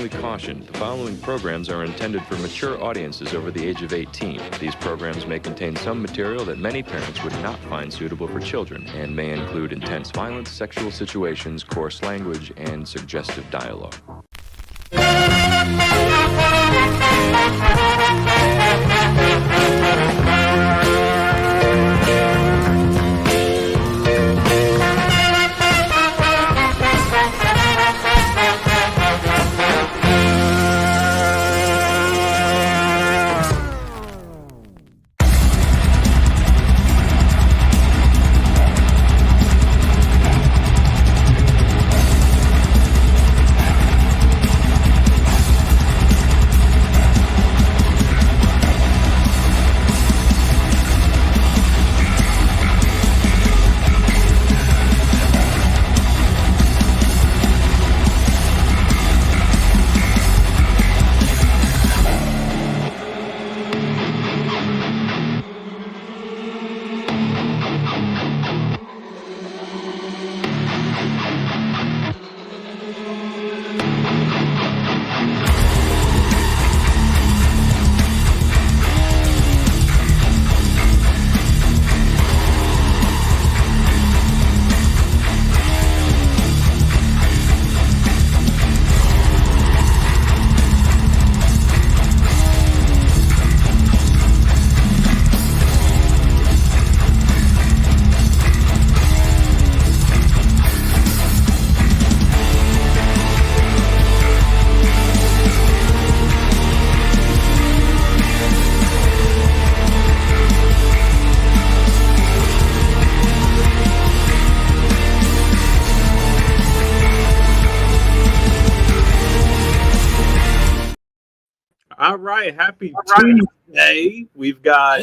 strongly caution, the following programs are intended for mature audiences over the age of 18. These programs may contain some material that many parents would not find suitable for children and may include intense violence, sexual situations, coarse language, and suggestive dialogue. All right, happy Tuesday. We've got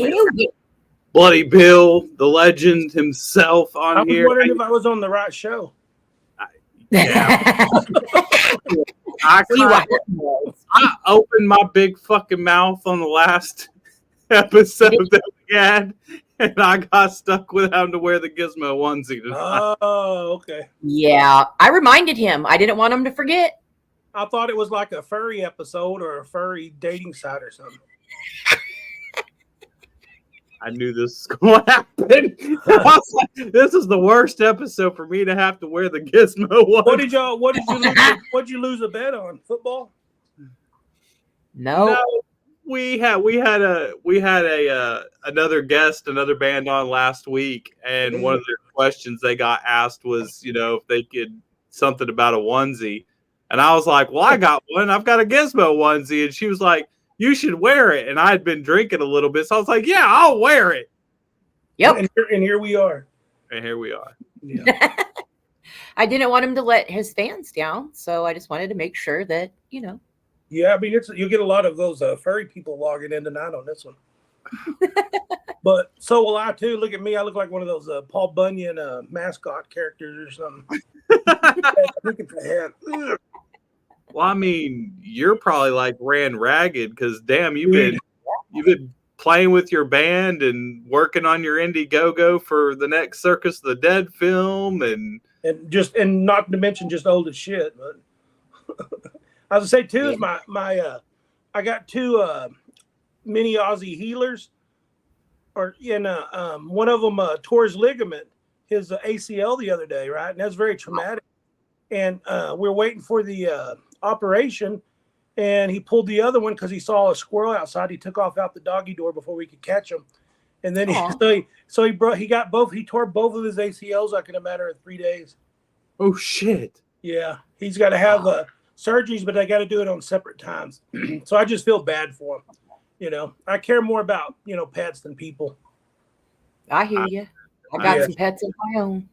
Bloody Bill, the legend himself, on I was here. wondering if I was on the right show. Yeah. I opened my big fucking mouth on the last episode that we had, and I got stuck with having to wear the Gizmo onesie tonight. Oh, okay. Yeah, I reminded him. I didn't want him to forget. I thought it was like a furry episode or a furry dating site or something. I knew this was going to happen. I was like, this is the worst episode for me to have to wear the Gizmo one. What did you lose a bet on? Football? No. We had another guest, another band on last week, and one of their questions they got asked was, if they could something about a onesie. And I was like, well, I got one. I've got a Gizmo onesie. And she was like, you should wear it. And I had been drinking a little bit. So I was like, yeah, I'll wear it. Yep. And here we are. And here we are. Yeah. I didn't want him to let his fans down. So I just wanted to make sure that, Yeah, I mean, you'll get a lot of those furry people logging in tonight on this one. But so will I, too. Look at me. I look like one of those Paul Bunyan mascot characters or something. Look at the head. Well, I mean, you're probably like ran ragged because, damn, you've been playing with your band and working on your Indiegogo for the next Circus of the Dead film, and not to mention just old as shit. But I was gonna say too is my I got two mini Aussie healers, one of them tore his ligament, his ACL the other day, right, and that's very traumatic. And we're waiting for the operation, and he pulled the other one because he saw a squirrel outside. He took off out the doggy door before we could catch him, and then he tore both of his ACLs like in a matter of 3 days. Oh shit! Yeah, he's got to have surgeries, but they got to do it on separate times. So I just feel bad for him. I care more about pets than people. I hear you. I got some pets of my own.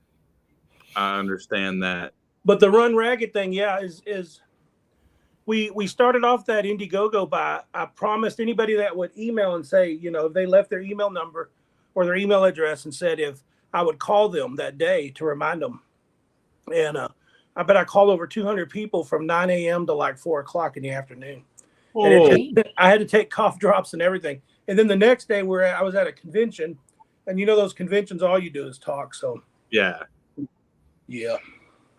I understand that. But the Run Ragged thing, is we started off that Indiegogo by I promised anybody that would email and say, if they left their email number or their email address and said if I would call them that day to remind them. And I bet I called over 200 people from 9 a.m. to like 4 o'clock in the afternoon. And I had to take cough drops and everything. And then the next day I was at a convention, and those conventions, all you do is talk. So yeah.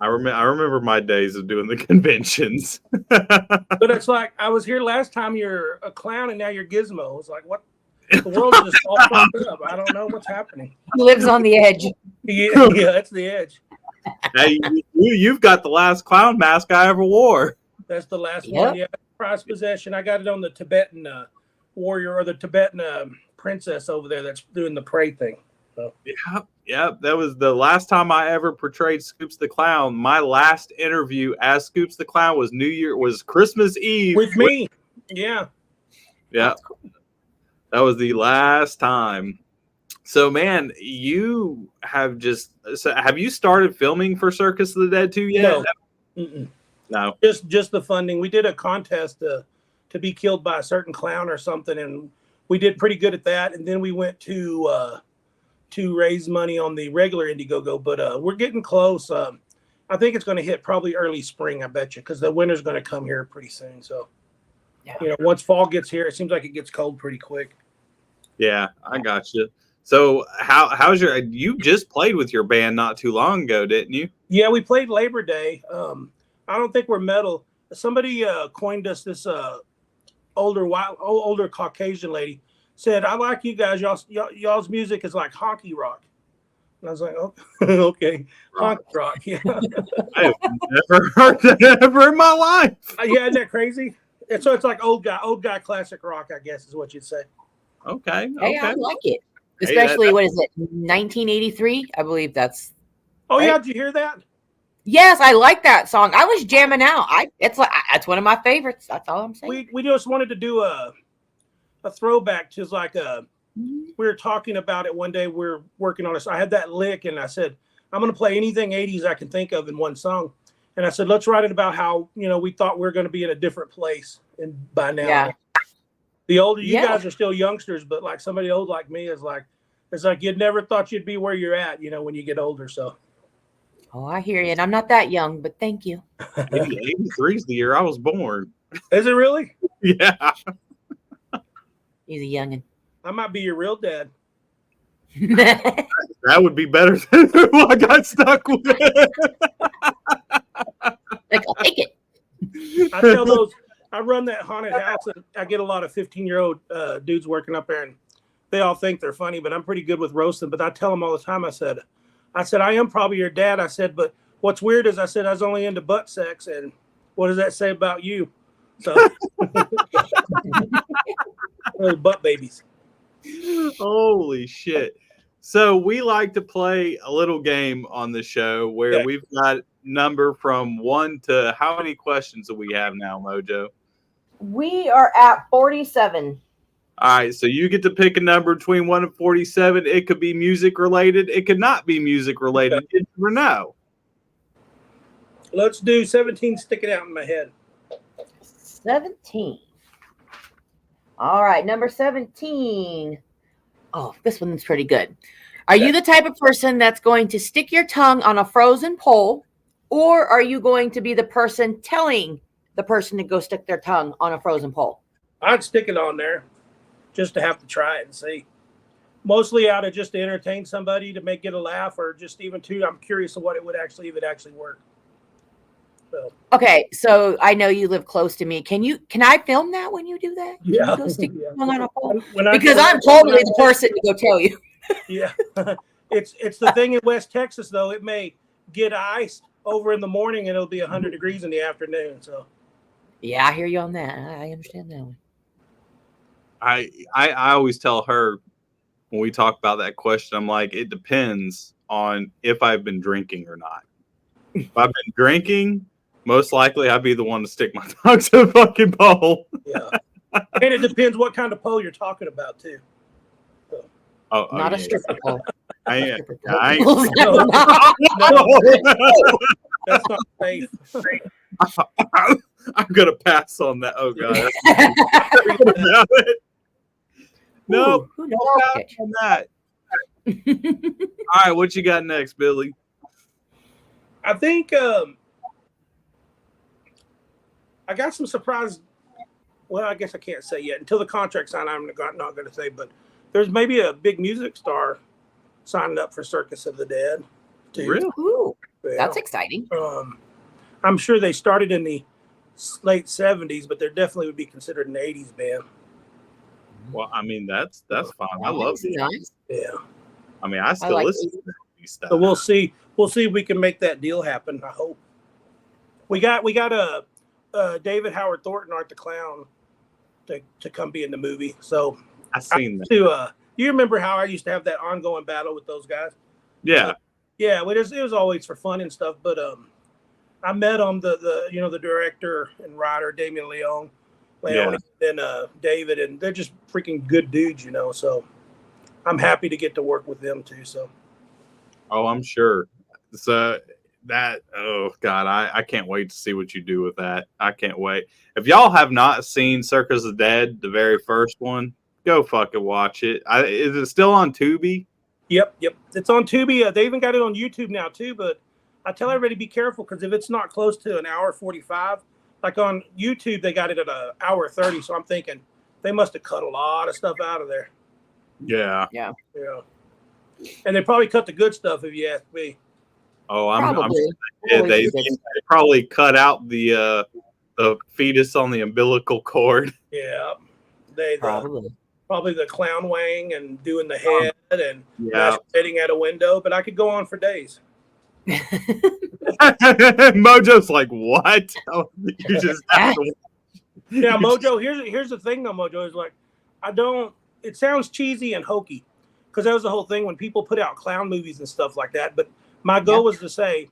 I remember my days of doing the conventions. But it's like I was here last time. You're a clown, and now you're Gizmo. It's like what the world just all fucked up. I don't know what's happening. He lives on the edge. Yeah, that's the edge. Hey, you've got the last clown mask I ever wore. That's the last Yep. one. Yeah, prized possession. I got it on the Tibetan warrior or the Tibetan princess over there that's doing the pray thing. So. Yeah. That was the last time I ever portrayed Scoops the Clown. My last interview as Scoops the Clown was Christmas Eve With me. Yeah. Yeah. That was the last time. So, man, you have have you started filming for Circus of the Dead 2 yet? No. Mm-mm. No. Just the funding. We did a contest to be killed by a certain clown or something, and we did pretty good at that. And then we went to raise money on the regular Indiegogo, but we're getting close. I think it's going to hit probably early spring, I bet you, because the winter's going to come here pretty soon. So, Yeah. once fall gets here, it seems like it gets cold pretty quick. Yeah, I got you. So, how's you just played with your band not too long ago, didn't you? Yeah, we played Labor Day. I don't think we're metal. Somebody coined us this older Caucasian lady said, "I like you guys. Y'all's music is like honky rock." And I was like, "Oh, okay, honky rock." Yeah, I have never heard that ever in my life. yeah, isn't that crazy? So it's like old guy classic rock, I guess is what you'd say. Okay. Hey, I like it. Hey, Especially, what is it, 1983? I believe that's. Oh yeah, Right. did you hear that? Yes, I like that song. I was jamming out. That's one of my favorites. That's all I'm saying. We just wanted to do a throwback to like we were talking about it one day. We're working on it. So I had that lick, and I said, I'm going to play anything 80s I can think of in one song. And I said, let's write it about how, we thought we were going to be in a different place. And by now, Yeah. the older you Yeah. guys are still youngsters, but like somebody old like me is like, it's like you'd never thought you'd be where you're at, when you get older. So Oh, I hear you. And I'm not that young, but thank you. 83 is the year I was born. is it really? Yeah. He's a youngin'. I might be your real dad. That would be better than what I got stuck with. Like, I'll take it. I tell those, I run that haunted house, and I get a lot of 15-year-old dudes working up there, and they all think they're funny, but I'm pretty good with roasting. But I tell them all the time, I said, I am probably your dad. I said, but what's weird is I said I was only into butt sex, and what does that say about you? So, little butt babies. Holy shit. So we like to play a little game on the show where we've got number from 1 to how many questions do we have now, Mojo? We are at 47. All right, so you get to pick a number between 1 and 47. It could be music related. It could not be music related. You never know. Let's do 17 sticking out in my head. 17. All right, number 17. Oh, this one's pretty good. Are you the type of person that's going to stick your tongue on a frozen pole, or are you going to be the person telling the person to go stick their tongue on a frozen pole? I'd stick it on there just to have to try it and see. Mostly out of just to entertain somebody, to get a laugh, or just even I'm curious of what it would actually, if it actually worked. So, Okay, so I know you live close to me. Can I film that when you do that? Can Yeah. you go stick your tongue on a pole? when Because I'm totally the person to go tell you. Yeah. It's the thing in West Texas, though. It may get iced over in the morning and it'll be 100 degrees in the afternoon. So, Yeah, I hear you on that. I understand that one. I always tell her when we talk about that question, I'm like, it depends on if I've been drinking or not. If I've been drinking, most likely I'd be the one to stick my tongue to the fucking pole. yeah. And it depends what kind of pole you're talking about, too. Oh, Not a yeah. stripper pole. I ain't. No. That's not safe. I'm gonna pass on that. Oh god. No, Who knows? pass on that. All right, what you got next, Billy? I think I got some surprise. Well, I guess I can't say yet until the contract sign. I'm not going to say, but there's maybe a big music star signing up for Circus of the Dead. Too. Really? Ooh. That's exciting. I'm sure they started in the late 70s, but they definitely would be considered an 80s band. Well, I mean, that's fine. I love it. Nice. Yeah. I mean, I still like listen to these stuff. So we'll see. We'll see if we can make that deal happen. I hope. We got a David Howard Thornton, Art the Clown, to come be in the movie. So I've seen that. You remember how I used to have that ongoing battle with those guys? Yeah. Yeah, it was always for fun and stuff. But I met him, the director and writer Damien Leone, and David, and they're just freaking good dudes, So I'm happy to get to work with them too. So. Oh, I'm sure. So oh God, I can't wait to see what you do with that. I can't wait. If y'all have not seen Circus of the Dead, the very first one, go fucking watch it. Is it still on Tubi? Yep. It's on Tubi. They even got it on YouTube now too. But I tell everybody be careful because if it's not close to an hour 45, like on YouTube they got it at an hour 30. So I'm thinking they must have cut a lot of stuff out of there. Yeah. And they probably cut the good stuff if you ask me. Oh, I'm they probably cut out the fetus on the umbilical cord. Yeah, probably the clown wang and doing the head and masturbating at a window. But I could go on for days. Mojo's like, what? You just have to. Yeah, Mojo. Here's the thing, though. Mojo is like, It sounds cheesy and hokey, because that was the whole thing when people put out clown movies and stuff like that. But my goal was to say,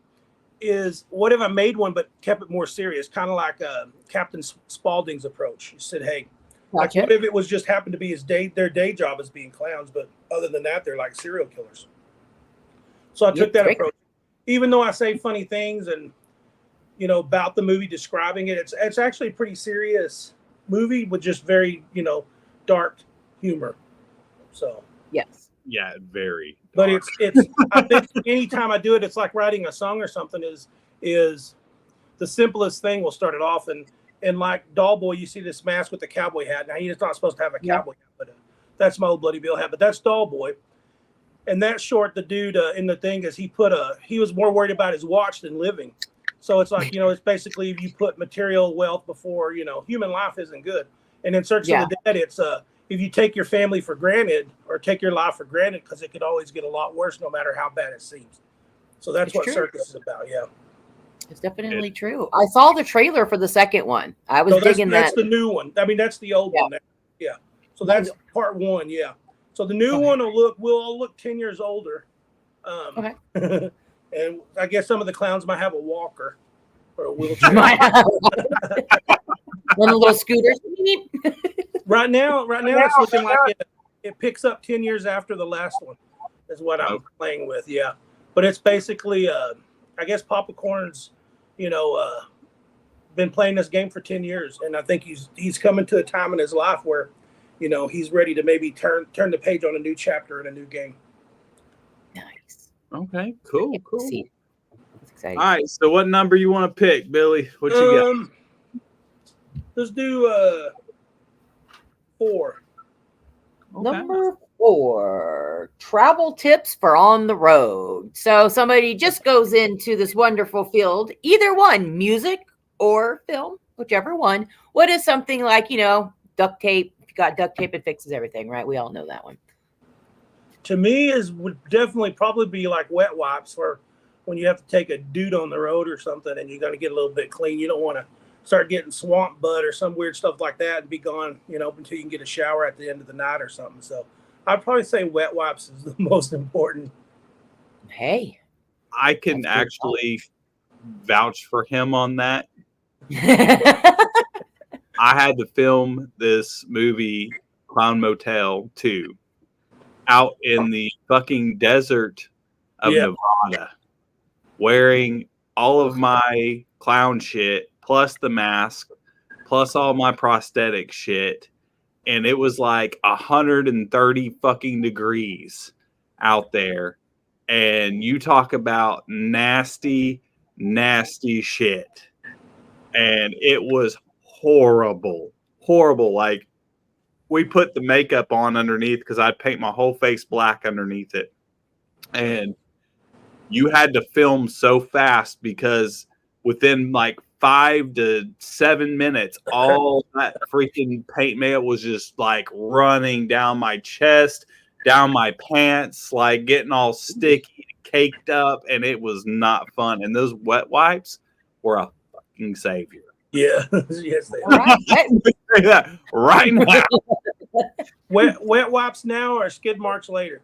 what if I made one but kept it more serious, kind of like Captain Spaulding's approach? You said, hey, what if it was just happened to be their day job as being clowns, but other than that, they're like serial killers. So I took that approach, even though I say funny things and about the movie, describing it. It's actually a pretty serious movie with just very dark humor. So yes. Yeah, very. But it's I think anytime I do it, it's like writing a song or something is the simplest thing will start it off. And like Dollboy, you see this mask with the cowboy hat. Now he's not supposed to have a cowboy hat, but that's my old Bloody Bill hat. But that's Dollboy. And that short, the dude in the thing is he was more worried about his watch than living. So it's like, it's basically if you put material wealth before, human life isn't good. And in Circus of the Dead, it's if you take your family for granted or take your life for granted, because it could always get a lot worse no matter how bad it seems. So that's what Circus is about. Yeah. It's definitely true. I saw the trailer for the second one. I was digging that. That's the new one. I mean, that's the old one. Yeah. So that's part one. Yeah. So the new one will all look 10 years older. Okay. And I guess some of the clowns might have a walker or a wheelchair. One of the little scooters. Right now it's looking like it picks up 10 years after the last one is what I'm playing with. Yeah. But it's basically, I guess Papa Corn's, been playing this game for 10 years. And I think he's coming to a time in his life where, he's ready to maybe turn the page on a new chapter in a new game. Nice. Okay, cool. That's exciting. All right, so what number you want to pick, Billy? What you got? Let's do 4. Okay. Number 4, travel tips for on the road. So somebody just goes into this wonderful field, either one, music or film, whichever one. What is something like, duct tape? If you got duct tape, it fixes everything, right? We all know that one. To me, would definitely probably be like wet wipes for when you have to take a dude on the road or something and you're going to get a little bit clean. You don't want to start getting swamp butt or some weird stuff like that and be gone, until you can get a shower at the end of the night or something. So I'd probably say wet wipes is the most important. Hey. I can actually vouch for him on that. I had to film this movie, Clown Motel 2, out in the fucking desert of Nevada, wearing all of my clown shit, plus the mask, plus all my prosthetic shit. And it was like 130 fucking degrees out there. And you talk about nasty, nasty shit. And it was horrible. Like, we put the makeup on underneath because I'd paint my whole face black underneath it. And you had to film so fast because within like 5 to 7 minutes, all that freaking paint mail was just like running down my chest, down my pants, like getting all sticky, caked up, and it was not fun. And those wet wipes were a fucking savior. Yeah. Yes, they All are. right. Right now. Wet wipes now or skid marks later?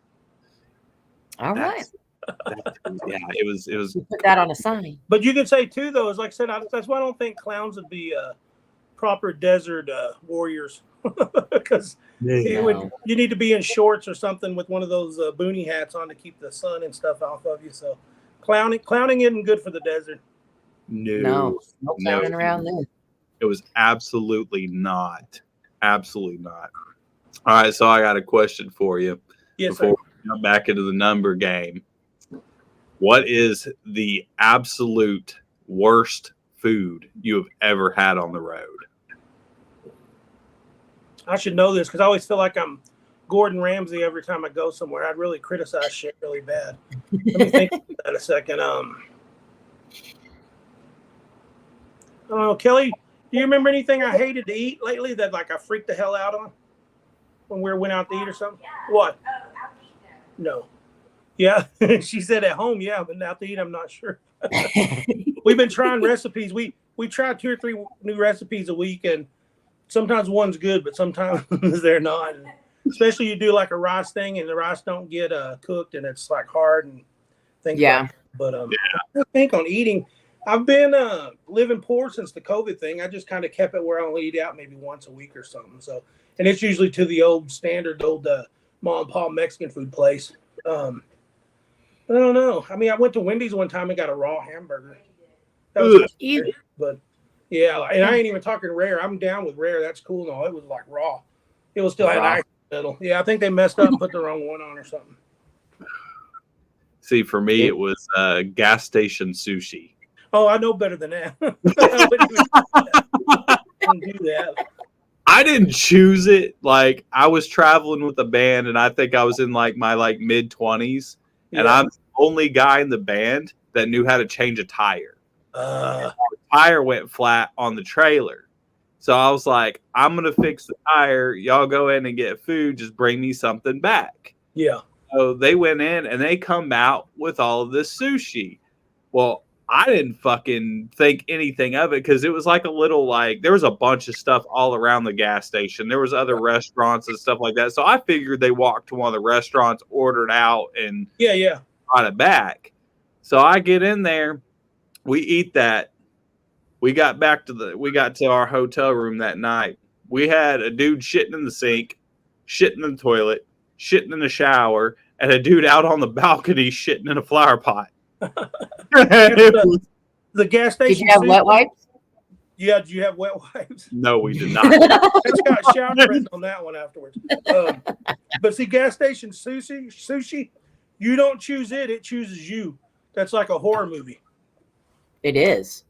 All right. Yeah, it was Put that on a sign. But you can say too, though, is like I said, that's why I don't think clowns would be proper desert warriors, because No. you need to be in shorts or something with one of those boonie hats on to keep the sun and stuff off of you. So clowning isn't good for the desert. No clowning around there. It was absolutely not. Absolutely not. All right, so I got a question for you. Yes, sir. Before we jump back into the number game. What is the absolute worst food you have ever had on the road? I should know this because I always feel like I'm Gordon Ramsay every time I go somewhere. I'd really criticize shit really bad. Let me think about that a second. I don't know, Kelly, do you remember anything I hated to eat lately that like I freaked the hell out on when we went out to eat or something? What? No. Yeah, she said at home, yeah, but out to eat, I'm not sure. We've been trying recipes. We try 2 or 3 new recipes a week, and sometimes one's good, but sometimes they're not. And especially you do like a rice thing, and the rice don't get cooked, and it's like hard and things. Yeah. Like that. But I think on eating, I've been living poor since the COVID thing. I just kind of kept it where I only eat out maybe once a week or something. So, and it's usually to the old standard, old mom and pop Mexican food place. I don't know. I mean, I went to Wendy's one time and got a raw hamburger. That was Ew. but yeah, and I ain't even talking rare. I'm down with rare. That's cool. No, it was like raw. It was still had Raw. ice in the middle. Yeah, I think they messed up and put the wrong one on or something. See, for me, it was gas station sushi. Oh, I know better than that. I wouldn't do that. I didn't choose it. Like, I was traveling with a band, and I think I was in like my mid 20s, and Yeah. I'm the only guy in the band that knew how to change a tire. Uh, The tire went flat on the trailer. So I was like, I'm going to fix the tire. Y'all go in and get food. Just bring me something back. yeah. So they went in and they come out with all of this sushi. Well, I didn't fucking think anything of it because it was like a little there was a bunch of stuff all around the gas station. There was other restaurants and stuff like that. So I figured they walked to one of the restaurants, ordered out, and Yeah. brought it back. So I get in there, we eat that. We got to our hotel room that night. We had a dude shitting in the sink, shitting in the toilet, shitting in the shower, and a dude out on the balcony shitting in a flower pot. The gas Did station. you have sushi- wet wipes? Yeah, did you have wet wipes? No, we did not. It's got a shower present on that one afterwards. But see, gas station sushi, you don't choose it; it chooses you. That's like a horror movie. It is.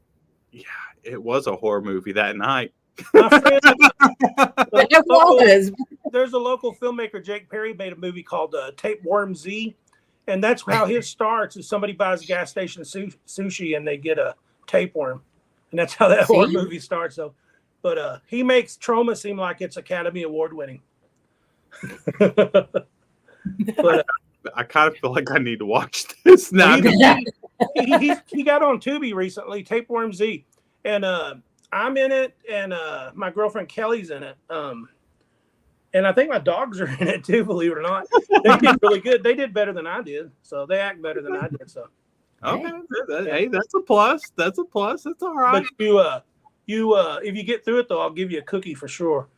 Yeah, it was a horror movie that night. My friend, It was. there's a local filmmaker, Jake Perry, made a movie called Tapeworm Z, and that's how his starts. Is somebody buys a gas station sushi and they get a tapeworm, and that's how that horror See? movie starts. So, but he makes Trauma seem like it's Academy Award winning. But I kind of feel like I need to watch this now. he got on Tubi recently, Tapeworm Z, and I'm in it, and my girlfriend Kelly's in it, and I think my dogs are in it too. Believe it or not, they did really good. They did better than I did, so they act better than I did. So, Okay, hey, that's a plus. That's a plus. It's all right. but you if you get through it though, I'll give you a cookie for sure.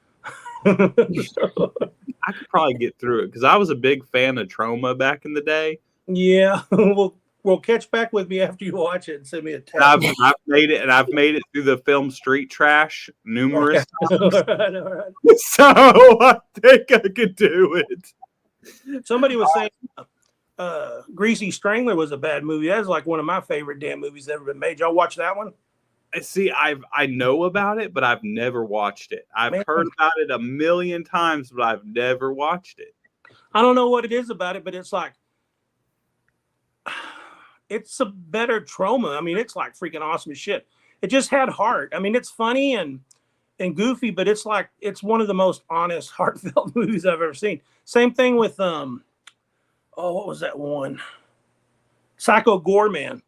I could probably get through it because I was a big fan of Trauma back in the day. Yeah, we'll catch back with me after you watch it and send me a text. And I've made it, and I've made it through the film Street Trash numerous times. All right. So I think I could do it. Somebody was saying Greasy Strangler was a bad movie. That's like one of my favorite damn movies that ever been made. Y'all watch that one? See, I know about it, but I've never watched it. I've Man. heard about it a million times, but I've never watched it. I don't know what it is about it, but it's like it's a better Trauma. I mean, it's like freaking awesome as shit. It just had heart. I mean, it's funny and goofy, but it's like it's one of the most honest, heartfelt movies I've ever seen. Same thing with what was that one? Psycho Goreman.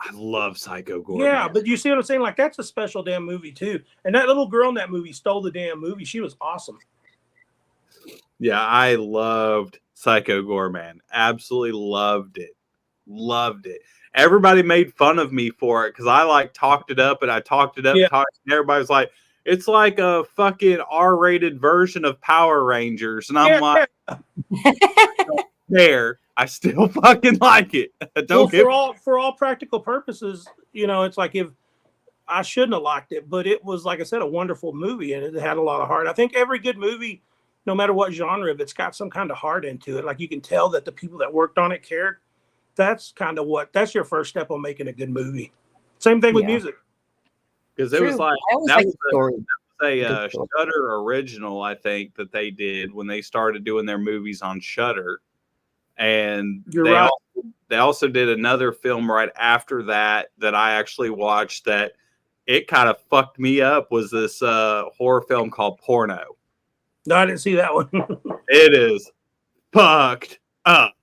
I love Psycho Goreman. Yeah, but you see what I'm saying? Like that's a special damn movie too. And that little girl in that movie stole the damn movie. She was awesome. Yeah, I loved Psycho Goreman. Absolutely loved it. Loved it. Everybody made fun of me for it because I like talked it up and I talked it up. Yeah. And everybody was like, it's like a fucking R-rated version of Power Rangers. And I'm like, there. I still fucking like it. For all practical purposes, you know, it's like if I shouldn't have liked it, but it was, like I said, a wonderful movie and it had a lot of heart. I think every good movie, no matter what genre, if it's got some kind of heart into it, like you can tell that the people that worked on it cared. That's kind of that's your first step on making a good movie. Same thing with music. Because it was like that was a Shudder original, I think, that they did when they started doing their movies on Shudder. And they also did another film right after that I actually watched that it kind of fucked me up was this horror film called Porno. No, I didn't see that one. It is fucked up.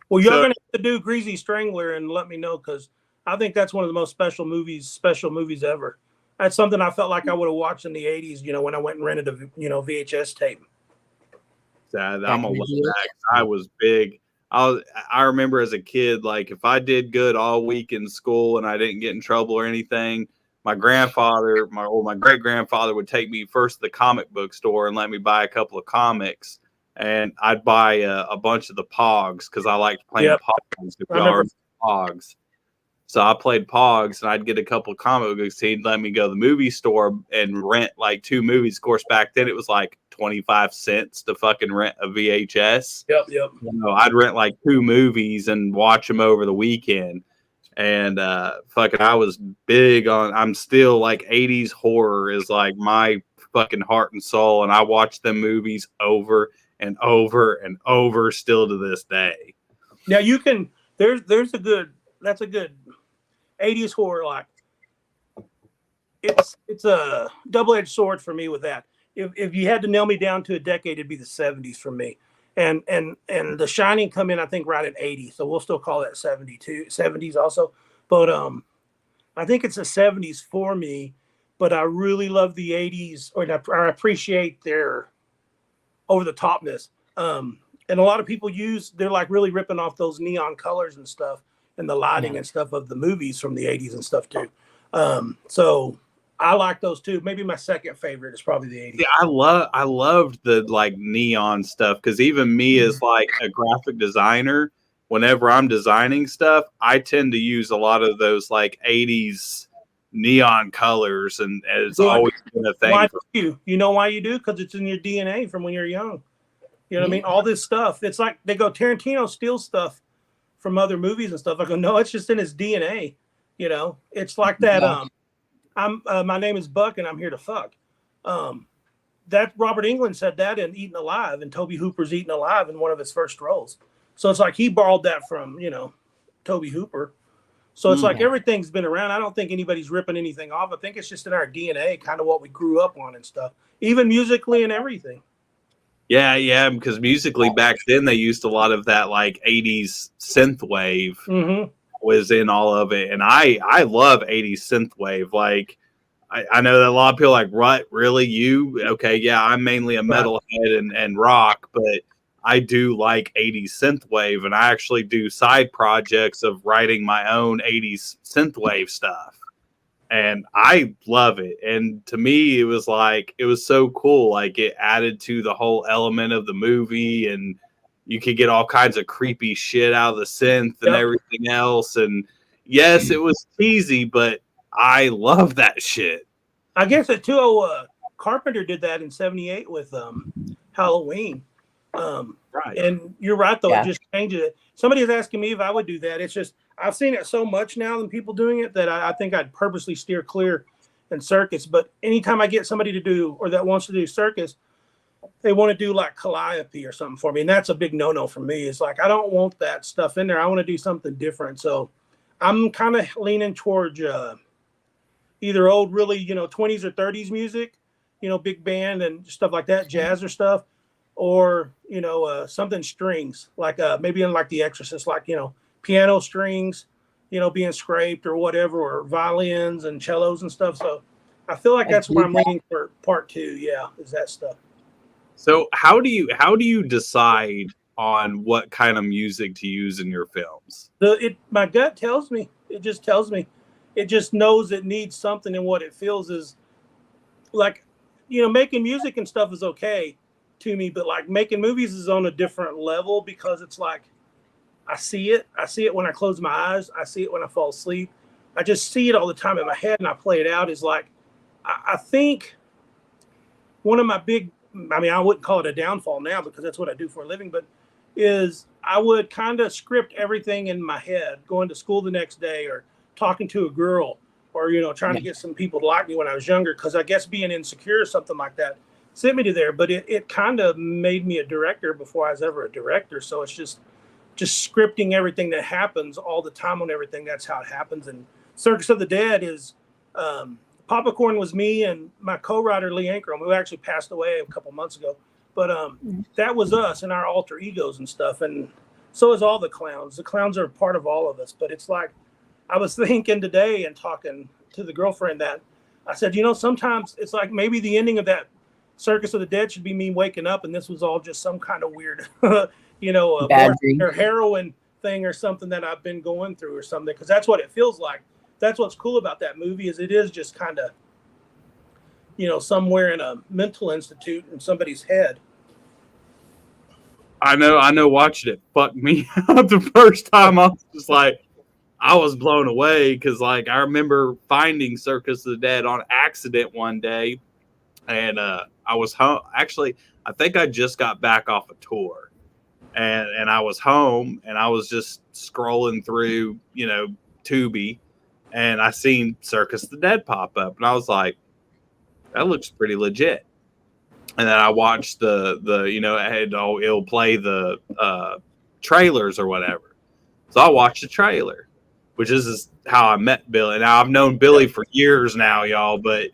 Well, you're going to have to do Greasy Strangler and let me know because I think that's one of the most special movies ever. That's something I felt like I would have watched in the 80s, you know, when I went and rented a VHS tape. I'm gonna look back. I was big. I remember as a kid, like if I did good all week in school and I didn't get in trouble or anything, my grandfather, my great grandfather would take me first to the comic book store and let me buy a couple of comics, and I'd buy a bunch of the Pogs because I liked playing Pogs. So I played Pogs and I'd get a couple of comic books. He'd let me go to the movie store and rent like 2 movies. Of course, back then it was like 25 cents to fucking rent a VHS. Yep. You know, I'd rent like 2 movies and watch them over the weekend. And I was big on, I'm still like 80s horror is like my fucking heart and soul. And I watch them movies over and over and over still to this day. Now you can, that's a good 80s horror. Like it's a double-edged sword for me with that. If you had to nail me down to a decade, it'd be the 70s for me. And The Shining come in, I think, right at 80. So we'll still call that 70s also. But I think it's the 70s for me. But I really love the 80s, or I appreciate their over-the-topness. And a lot of people they're like really ripping off those neon colors and stuff and the lighting and stuff of the movies from the 80s and stuff too. So I like those too. Maybe my second favorite is probably the 80s. Yeah, I loved the like neon stuff because even me as like a graphic designer, whenever I'm designing stuff, I tend to use a lot of those like 80s neon colors, and it's always been a thing. Why do you know why you do? Because it's in your DNA from when you're young. You know what I mean? All this stuff. It's like they go, Tarantino steals stuff from other movies and stuff. I go, no, it's just in his DNA. You know, it's like that. My name is Buck and I'm here to fuck. That Robert Englund said that in Eaten Alive, and Toby Hooper's Eaten Alive in one of his first roles. So it's like he borrowed that from, Toby Hooper. So it's like everything's been around. I don't think anybody's ripping anything off. I think it's just in our DNA, kind of what we grew up on and stuff, even musically and everything. Yeah, because musically back then they used a lot of that like 80s synth wave was in all of it. And I love 80s synth wave. Like I know that a lot of people are like, what, really? You? Okay, yeah, I'm mainly a metalhead and rock, but I do like 80s synthwave, and I actually do side projects of writing my own 80s synthwave stuff. And I love it. And to me, it was so cool. Like it added to the whole element of the movie, and you could get all kinds of creepy shit out of the synth and everything else. And yes, it was cheesy, but I love that shit. I guess that too. Carpenter did that in '78 with Halloween. Right. And you're right, though. It just changes it. Somebody is asking me if I would do that. It's just I've seen it so much now than people doing it that I think I'd purposely steer clear in circus. But anytime I get somebody to do or that wants to do circus, they want to do like Calliope or something for me. And that's a big no-no for me. It's like, I don't want that stuff in there. I want to do something different. So I'm kind of leaning towards either old, really, 20s or 30s music, big band and stuff like that, jazz or stuff, or, something strings, like maybe in like The Exorcist, like, piano strings, being scraped or whatever, or violins and cellos and stuff. So I feel like that's where I'm leaning for part 2. Yeah, is that stuff. So how do you decide on what kind of music to use in your films? My gut tells me. It just tells me. It just knows it needs something, and what it feels is like, making music and stuff is okay to me, but like making movies is on a different level, because it's like I see it when I close my eyes, I see it when I fall asleep, I just see it all the time in my head, and I play it out. Is like, I think one of my big, I wouldn't call it a downfall now because that's what I do for a living, but is I would kind of script everything in my head, going to school the next day, or talking to a girl, or, trying to get some people to like me when I was younger, because I guess being insecure or something like that sent me to there. But it kind of made me a director before I was ever a director. So it's just scripting everything that happens all the time on everything. That's how it happens. And Circus of the Dead is, Popcorn was me and my co-writer Lee Ankrum, who actually passed away a couple months ago. But that was us and our alter egos and stuff. And so is all the clowns. The clowns are a part of all of us. But it's like, I was thinking today and talking to the girlfriend that I said, sometimes it's like maybe the ending of that Circus of the Dead should be me waking up and this was all just some kind of weird, or heroin thing or something that I've been going through or something. Because that's what it feels like. That's what's cool about that movie, is it is just kind of, somewhere in a mental institute in somebody's head. I know watching it fucked me up the first time. I was just like, I was blown away, because like I remember finding Circus of the Dead on accident one day, and I was home. Actually, I think I just got back off a tour, and I was home, and I was just scrolling through, Tubi, and I seen Circus of the Dead pop up, and I was like, that looks pretty legit. And then I watched it'll play the trailers or whatever. So I watched the trailer, which is how I met Billy. Now, I've known Billy for years now, y'all, but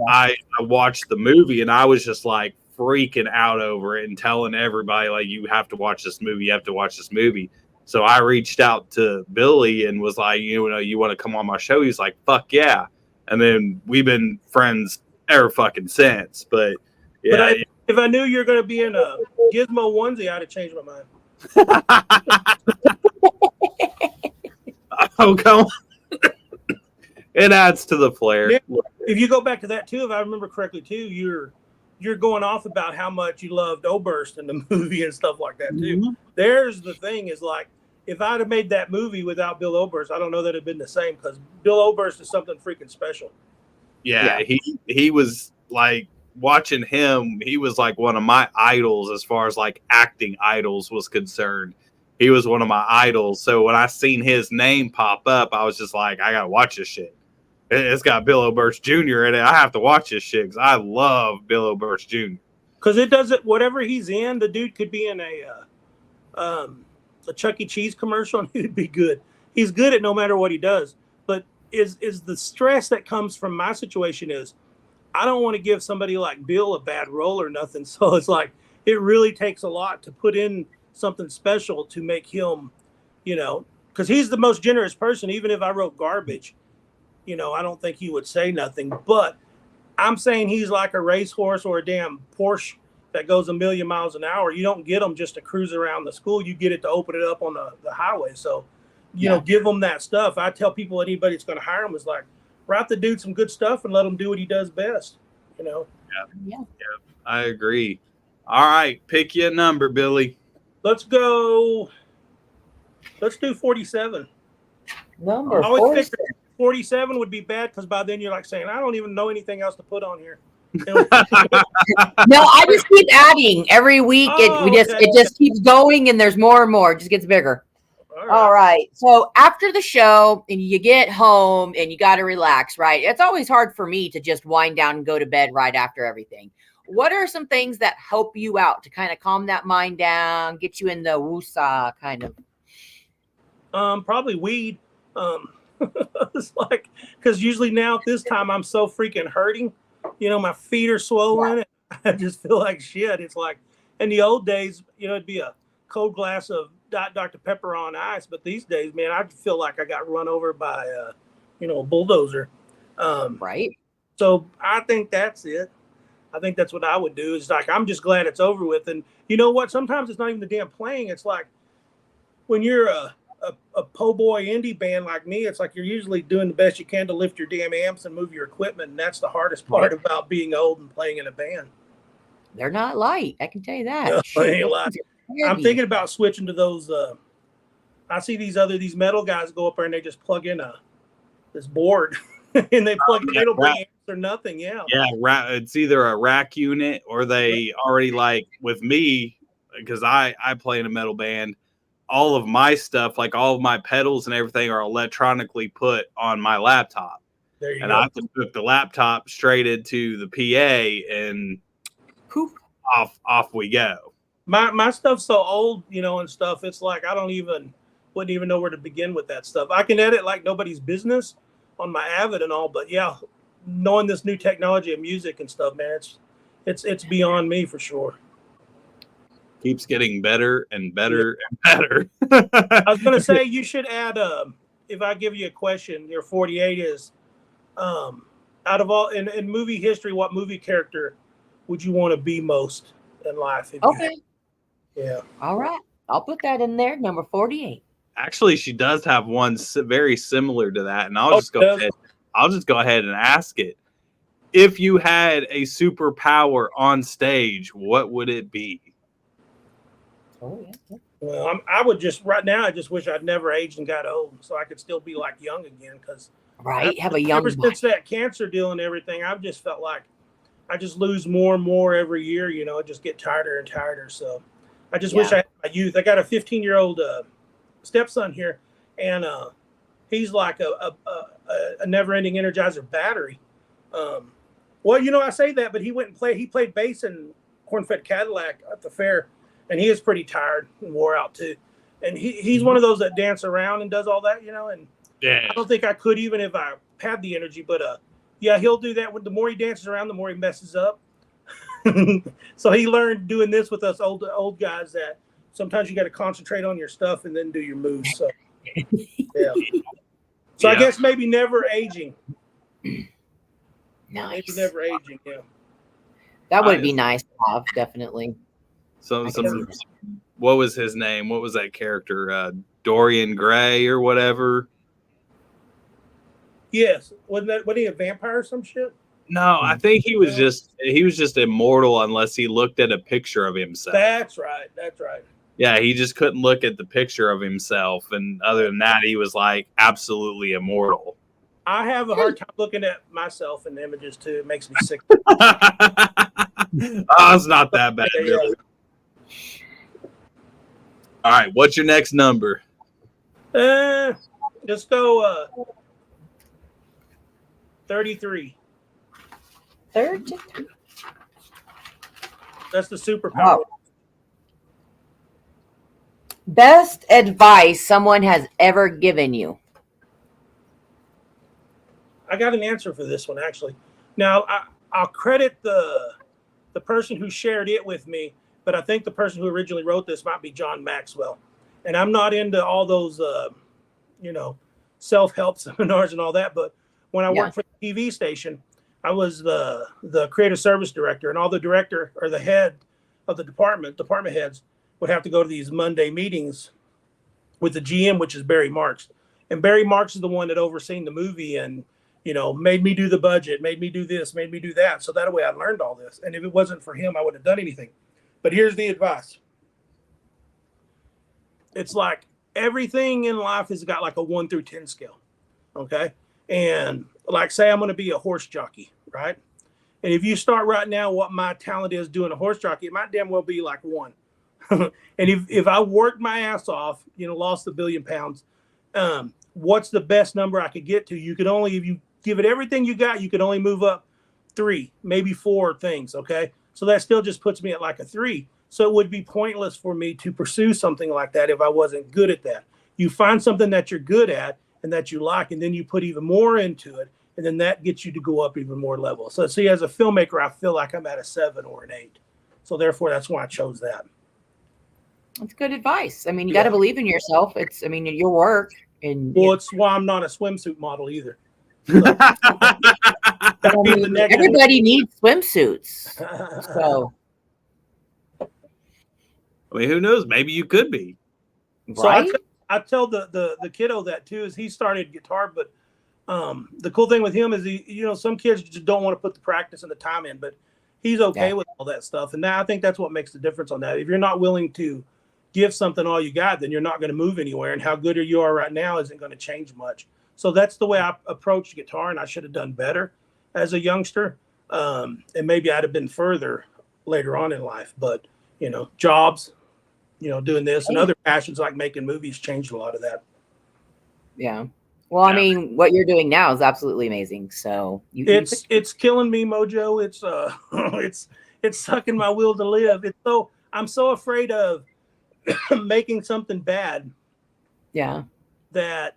I watched the movie, and I was just like freaking out over it and telling everybody, like, you have to watch this movie. You have to watch this movie. So I reached out to Billy and was like, you want to come on my show? He's like, fuck yeah. And then we've been friends ever fucking since. But yeah. But if I knew you were going to be in a Gizmo onesie, I'd have changed my mind. Oh, come on. It adds to the flair. Yeah. If you go back to that too, if I remember correctly too, you're going off about how much you loved Oberst in the movie and stuff like that too. Mm-hmm. There's the thing, is like, if I'd have made that movie without Bill Oberst, I don't know that it'd been the same, because Bill Oberst is something freaking special. Yeah, he was like, watching him, he was like one of my idols as far as like acting idols was concerned. He was one of my idols. So when I seen his name pop up, I was just like, I gotta watch this shit. It's got Bill Oberst Jr. in it. I have to watch this shit because I love Bill Oberst Jr. Because it doesn't, whatever he's in, the dude could be in a Chuck E. Cheese commercial and he'd be good. He's good at no matter what he does. But is the stress that comes from my situation is, I don't want to give somebody like Bill a bad role or nothing. So it's like, it really takes a lot to put in something special to make him, because he's the most generous person. Even if I wrote garbage, I don't think he would say nothing. But I'm saying he's like a racehorse or a damn Porsche that goes 1,000,000 miles an hour. You don't get them just to cruise around the school. You get it to open it up on the highway. So, give them that stuff. I tell people, anybody that's going to hire him is like, write the dude some good stuff and let him do what he does best. Yeah, I agree. All right, pick you a number, Billy. Let's go. Let's do 47. Number 47. 47 would be bad, because by then you're like saying, I don't even know anything else to put on here. No, I just keep adding every week. It just keeps going, and there's more and more. It just gets bigger. All right. So after the show and you get home and you got to relax, right? It's always hard for me to just wind down and go to bed right after everything. what are some things that help you out to kind of calm that mind down, get you in the woosah kind of? Probably weed. It's like, because usually now at this time I'm so freaking hurting. You know, my feet are swollen. I just feel like shit. It's like in the old days, you know, it'd be a cold glass of Dr. Pepper on ice. But these days, man, I feel like I got run over by, you know, a bulldozer. Right. So I think that's it. I think that's what I would do. Is like, I'm just glad it's over with. And you know what? Sometimes it's not even the damn playing. It's like when you're a po' boy indie band like me, it's like you're usually doing the best you can to lift your damn amps and move your equipment. And that's the hardest part about being old and playing in a band. They're not light. I can tell you that. No, they ain't light. I'm thinking about switching to those. I see these metal guys go up there and they just plug in this board and they plug in little amps or nothing. Yeah. Yeah. It's either a rack unit or they already, like with me, because I play in a metal band. All of my stuff, like all of my pedals and everything, are electronically put on my laptop. There you and go. I just took the laptop straight into the PA and poof, off we go. My stuff's so old, you know, and stuff. It's like I wouldn't even know where to begin with that stuff. I can edit like nobody's business on my Avid and all, but yeah, knowing this new technology of music and stuff, man, it's beyond me for sure. Keeps getting better and better and better. I was gonna say you should add if I give you a question, your 48 is out of all in movie history, what movie character would you want to be most in life? Okay. Yeah. All right. I'll put that in there. Number 48. Actually, she does have one very similar to that, and I'll just go ahead and ask it. If you had a superpower on stage, what would it be? Oh yeah. Well, I would just right now. I just wish I'd never aged and got old, so I could still be like young again. Because have a young. Ever since that cancer deal and everything, I've just felt like I just lose more and more every year. You know, I just get tighter and tighter. So I just wish I had my youth. I got a 15-year-old stepson here, and he's like a never-ending Energizer battery. Well, you know, I say that, but he went and played. He played bass in Corn-Fed Cadillac at the fair. And he is pretty tired and wore out too. And he's one of those that dance around and does all that, you know. And I don't think I could even if I had the energy. But yeah, he'll do that. The more he dances around, the more he messes up. So he learned doing this with us old guys that sometimes you got to concentrate on your stuff and then do your moves. So yeah. So I guess maybe never aging. Nice. Maybe never aging. Yeah. That would be nice to have, definitely. What was his name? What was that character? Dorian Gray or whatever? Yes. Wasn't he a vampire or some shit? No, I think he was just immortal unless he looked at a picture of himself. That's right. Yeah, he just couldn't look at the picture of himself. And other than that, he was like absolutely immortal. I have a hard time looking at myself in images too. It makes me sick. It's not that bad, really. All right, what's your next number? Let's go 33. 33. That's the superpower. Oh. Best advice someone has ever given you. I got an answer for this one, actually. Now, I'll credit the person who shared it with me, but I think the person who originally wrote this might be John Maxwell. And I'm not into all those, self-help seminars and all that. But when I worked for the TV station, I was the creative service director, and all the director or the head of the department heads would have to go to these Monday meetings with the GM, which is Barry Marks. And Barry Marks is the one that overseen the movie and, made me do the budget, made me do this, made me do that. So that way I learned all this. And if it wasn't for him, I wouldn't have done anything. But here's the advice. It's like everything in life has got like a 1 through 10 scale. Okay. And like, say I'm going to be a horse jockey, right? And if you start right now, what my talent is doing a horse jockey, it might damn well be like 1. And if I worked my ass off, lost 1 billion pounds, what's the best number I could get to? You could only, if you give it everything you got, you could only move up 3, maybe 4 things. Okay. So that still just puts me at like a 3. So it would be pointless for me to pursue something like that if I wasn't good at that. You find something that you're good at and that you like, and then you put even more into it, and then that gets you to go up even more levels. So see, as a filmmaker, I feel like I'm at a 7 or an 8. So therefore, that's why I chose that. That's good advice. I mean, you got to believe in yourself. It's, I mean, your work. And Well, it's why I'm not a swimsuit model either. So, I mean, everybody needs swimsuits. So, I mean, who knows? Maybe you could be. so right? I tell the kiddo that too, is he started guitar, but the cool thing with him is some kids just don't want to put the practice and the time in, but he's okay with all that stuff. And now I think that's what makes the difference on that. If you're not willing to give something all you got, then you're not going to move anywhere. And how good you are right now isn't going to change much. So that's the way I approached guitar, and I should have done better as a youngster. And maybe I'd have been further later on in life, but jobs, doing this and other passions like making movies changed a lot of that. Yeah. Well, I mean, what you're doing now is absolutely amazing. So it's killing me, Mojo. It's it's sucking my will to live. I'm so afraid of making something bad. Yeah. That,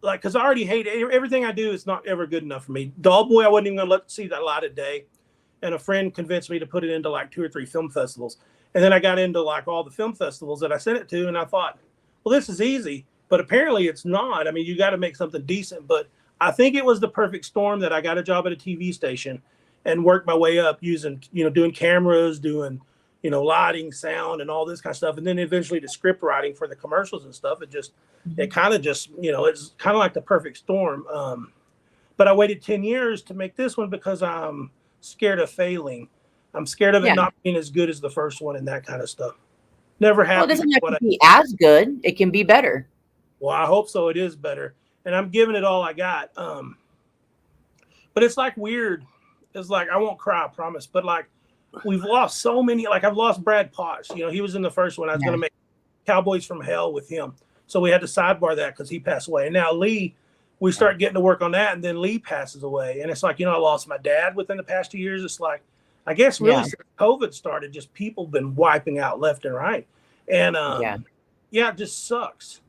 like, because I already hate it. Everything I do is not ever good enough for me. Doll Boy, I wasn't even going to see that light of day. And a friend convinced me to put it into like 2 or 3 film festivals. And then I got into like all the film festivals that I sent it to. And I thought, well, this is easy. But apparently it's not. I mean, you got to make something decent. But I think it was the perfect storm that I got a job at a TV station and worked my way up using, doing cameras, doing, lighting, sound, and all this kind of stuff. And then eventually the script writing for the commercials and stuff. It kind of just, it's kind of like the perfect storm. But I waited 10 years to make this one because I'm scared of failing. I'm scared of it not being as good as the first one and that kind of stuff. Never happened. Well, it doesn't have to be as good. It can be better. Well, I hope so. It is better. And I'm giving it all I got. But it's like weird. It's like, I won't cry, I promise. But like, we've lost so many. Like, I've lost Brad Potts. He was in the first one. I was going to make Cowboys from Hell with him. So we had to sidebar that because he passed away. And now Lee, we start getting to work on that. And then Lee passes away. And it's like, I lost my dad within the past 2 years. It's like, I guess really since COVID started, just people been wiping out left and right. And it just sucks.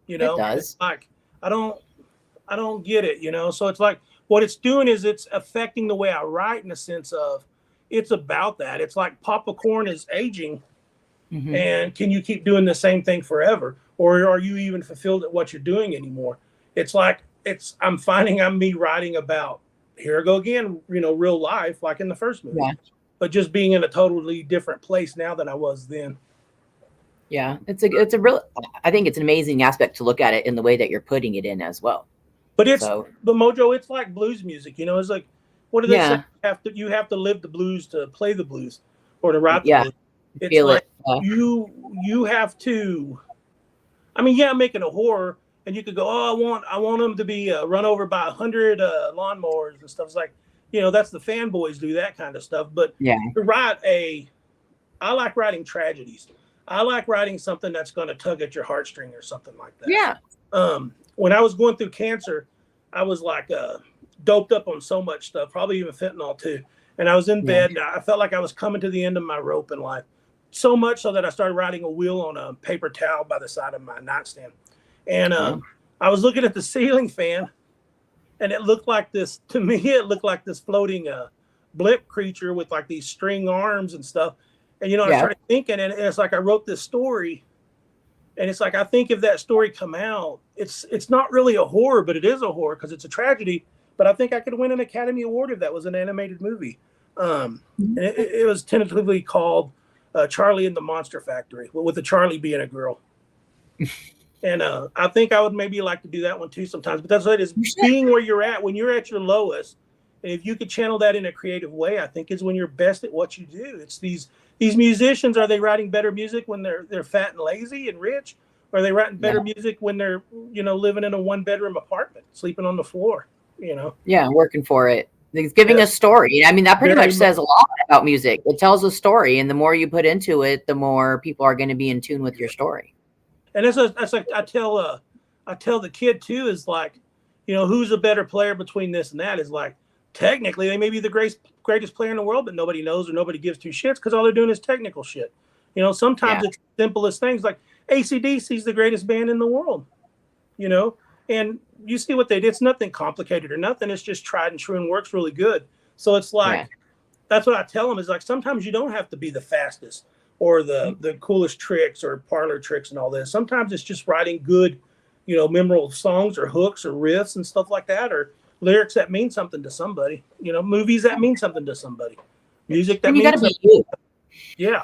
It does. It's like, I don't get it, So it's like, what it's doing is it's affecting the way I write in a sense of it's about that. It's like popcorn is aging. Mm-hmm. And can you keep doing the same thing forever? Or are you even fulfilled at what you're doing anymore? It's like, I'm finding I'm me writing about, here I go again, real life, like in the first movie, but just being in a totally different place now than I was then. Yeah, it's a real, I think it's an amazing aspect to look at it in the way that you're putting it in as well. But but Mojo, it's like blues music, it's like, what do they say? You have to live the blues to play the blues or to write the blues. It's like you have to, I'm making a horror and you could go, I want them to be run over by 100 lawnmowers and stuff. It's like, that's the fanboys do that kind of stuff. But to write I like writing tragedies. I like writing something that's going to tug at your heartstring or something like that. Yeah. When I was going through cancer, I was like doped up on so much stuff, probably even fentanyl too. And I was in bed and I felt like I was coming to the end of my rope in life. So much so that I started writing a wheel on a paper towel by the side of my nightstand. And I was looking at the ceiling fan and it looked like this, to me, it looked like this floating blimp creature with like these string arms and stuff. And, I started thinking, and it's like I wrote this story. And it's like, I think if that story come out, it's not really a horror, but it is a horror because it's a tragedy. But I think I could win an Academy Award if that was an animated movie. And it was tentatively called Charlie and the Monster Factory, with the Charlie being a girl. And I think I would maybe like to do that one too sometimes. But that's what it is. Being where you're at, when you're at your lowest, and if you could channel that in a creative way, I think is when you're best at what you do. It's these musicians, are they writing better music when they're fat and lazy and rich? Or are they writing better music when they're, living in a 1-bedroom apartment, sleeping on the floor, Yeah, working for it. It's giving a story. I mean, that pretty much says a lot about music. It tells a story, and the more you put into it, the more people are going to be in tune with your story. And that's like I tell the kid too, is like, who's a better player between this and that, is like technically they may be the greatest player in the world, but nobody knows or nobody gives two shits because all they're doing is technical shit. You know, sometimes it's the simplest things like AC/DC is the greatest band in the world, you know, and you see what they did. It's nothing complicated or nothing. It's just tried and true and works really good. So it's like, that's what I tell them is like, sometimes you don't have to be the fastest or the coolest tricks or parlor tricks and all this. Sometimes it's just writing good, you know, memorable songs or hooks or riffs and stuff like that, or lyrics that mean something to somebody, you know, movies that mean something to somebody, music that means something. You. Yeah.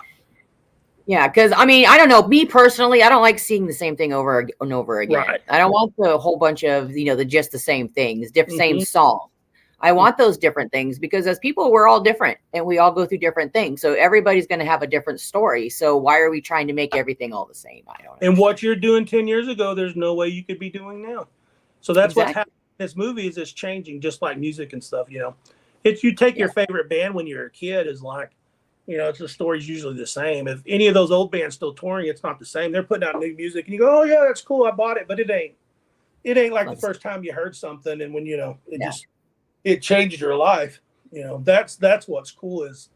Yeah, because I mean, I don't know. Me personally, I don't like seeing the same thing over and over again. Right. I don't want the whole bunch of, you know, just the same things, different same song. I want those different things because as people, we're all different and we all go through different things. So everybody's going to have a different story. So why are we trying to make everything all the same? I don't know. And what you're doing 10 years ago, there's no way you could be doing now. So that's what's happening. This movie is changing, just like music and stuff. You know, if you take your favorite band when you're a kid, is like, you know, the story's usually the same. If any of those old bands still touring, it's not the same. They're putting out new music, and you go, "Oh yeah, that's cool. I bought it," but it ain't. It ain't like the first time you heard something, and when you know it changed your life. You know, that's what's cool is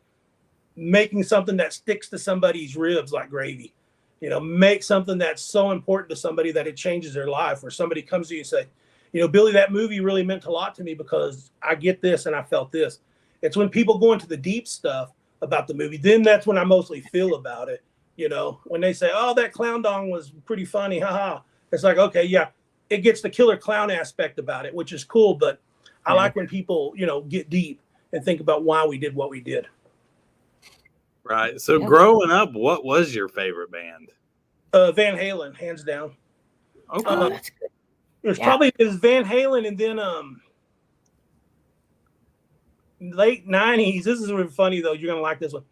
making something that sticks to somebody's ribs like gravy. You know, make something that's so important to somebody that it changes their life. Or somebody comes to you and say, you know, Billy, that movie really meant a lot to me because I get this and I felt this. It's when people go into the deep stuff about the movie, then that's when I mostly feel about it. You know, when they say, "Oh, that clown dong was pretty funny," haha. It's like, okay, yeah, it gets the killer clown aspect about it, which is cool. But I like when people, you know, get deep and think about why we did what we did. Right. So growing up, what was your favorite band? Van Halen, hands down. Okay. That's good. It was Van Halen, and then late 90s. This is really funny though. You're gonna like this one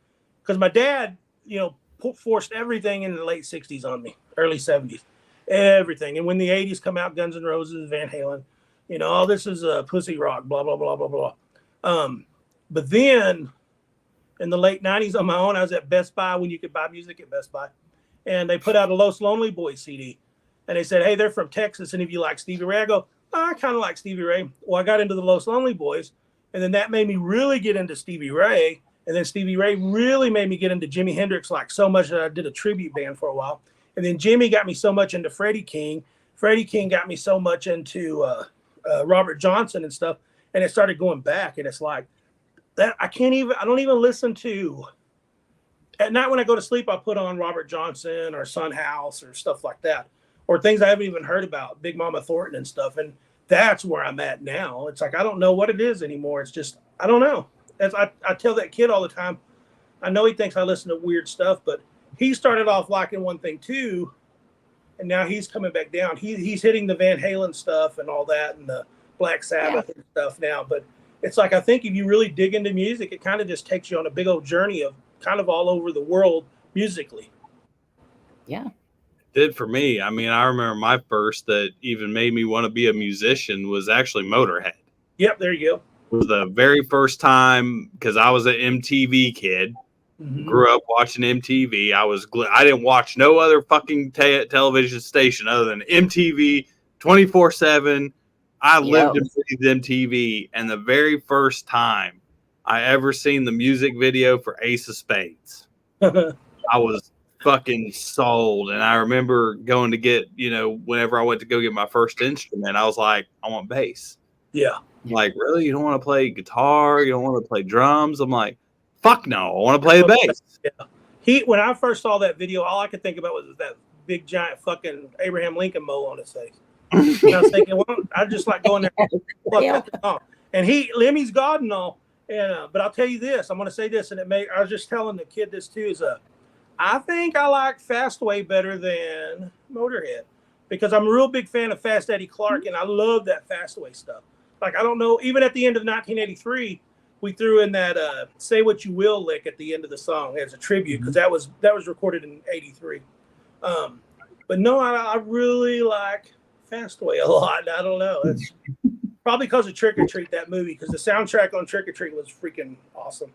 because my dad, you know, forced everything in the late 60s on me, early 70s, everything. And when the 80s come out, Guns N' Roses, Van Halen, you know, all this is pussy rock, blah blah blah blah blah. But then in the late 90s on my own, I was at Best Buy when you could buy music at Best Buy, and they put out a Los Lonely Boys CD, and they said, "Hey, they're from Texas, and if you like Stevie Ray," I go, "I kind of like Stevie Ray." Well, I got into the Los Lonely Boys. And then that made me really get into Stevie Ray. And then Stevie Ray really made me get into Jimi Hendrix, like so much that I did a tribute band for a while. And then Jimmy got me so much into Freddie King. Freddie King got me so much into Robert Johnson and stuff. And it started going back. And it's like that. I don't even listen to. At night when I go to sleep, I put on Robert Johnson or Son House or stuff like that. Or things I haven't even heard about, Big Mama Thornton and stuff. And that's where I'm at now. It's like, I don't know what it is anymore. It's just, I don't know. As I tell that kid all the time, I know he thinks I listen to weird stuff, but he started off liking one thing too. And now he's coming back down. He's hitting the Van Halen stuff and all that and the Black Sabbath and stuff now. But it's like, I think if you really dig into music, it kind of just takes you on a big old journey of kind of all over the world musically. Yeah. Did for me. I mean, I remember my first that even made me want to be a musician was actually Motorhead. Yep, there you go. It was the very first time because I was an MTV kid. Grew up watching MTV. I didn't watch no other fucking television station other than MTV 24/7. I lived and breathed MTV, and the very first time I ever seen the music video for Ace of Spades, I was fucking sold. And I remember going to get, you know, whenever I went to go get my first instrument, I was like, I want bass. Yeah. I'm like, really? You don't want to play guitar? You don't want to play drums? I'm like, fuck no. I want to play the bass. Yeah. When I first saw that video, all I could think about was that big giant fucking Abraham Lincoln mole on his face. And I was thinking, well, I just like going there. And Lemmy's God and all. And but I'll tell you this, I'm going to say this, and I was just telling the kid this too, is I think I like Fastway better than Motorhead because I'm a real big fan of Fast Eddie Clarke, and I love that Fastway stuff. Like, I don't know, even at the end of 1983, we threw in that "Say What You Will" lick at the end of the song as a tribute because that was recorded in '83. But no, I really like Fastway a lot. I don't know. It's probably because of Trick or Treat, that movie, because the soundtrack on Trick or Treat was freaking awesome.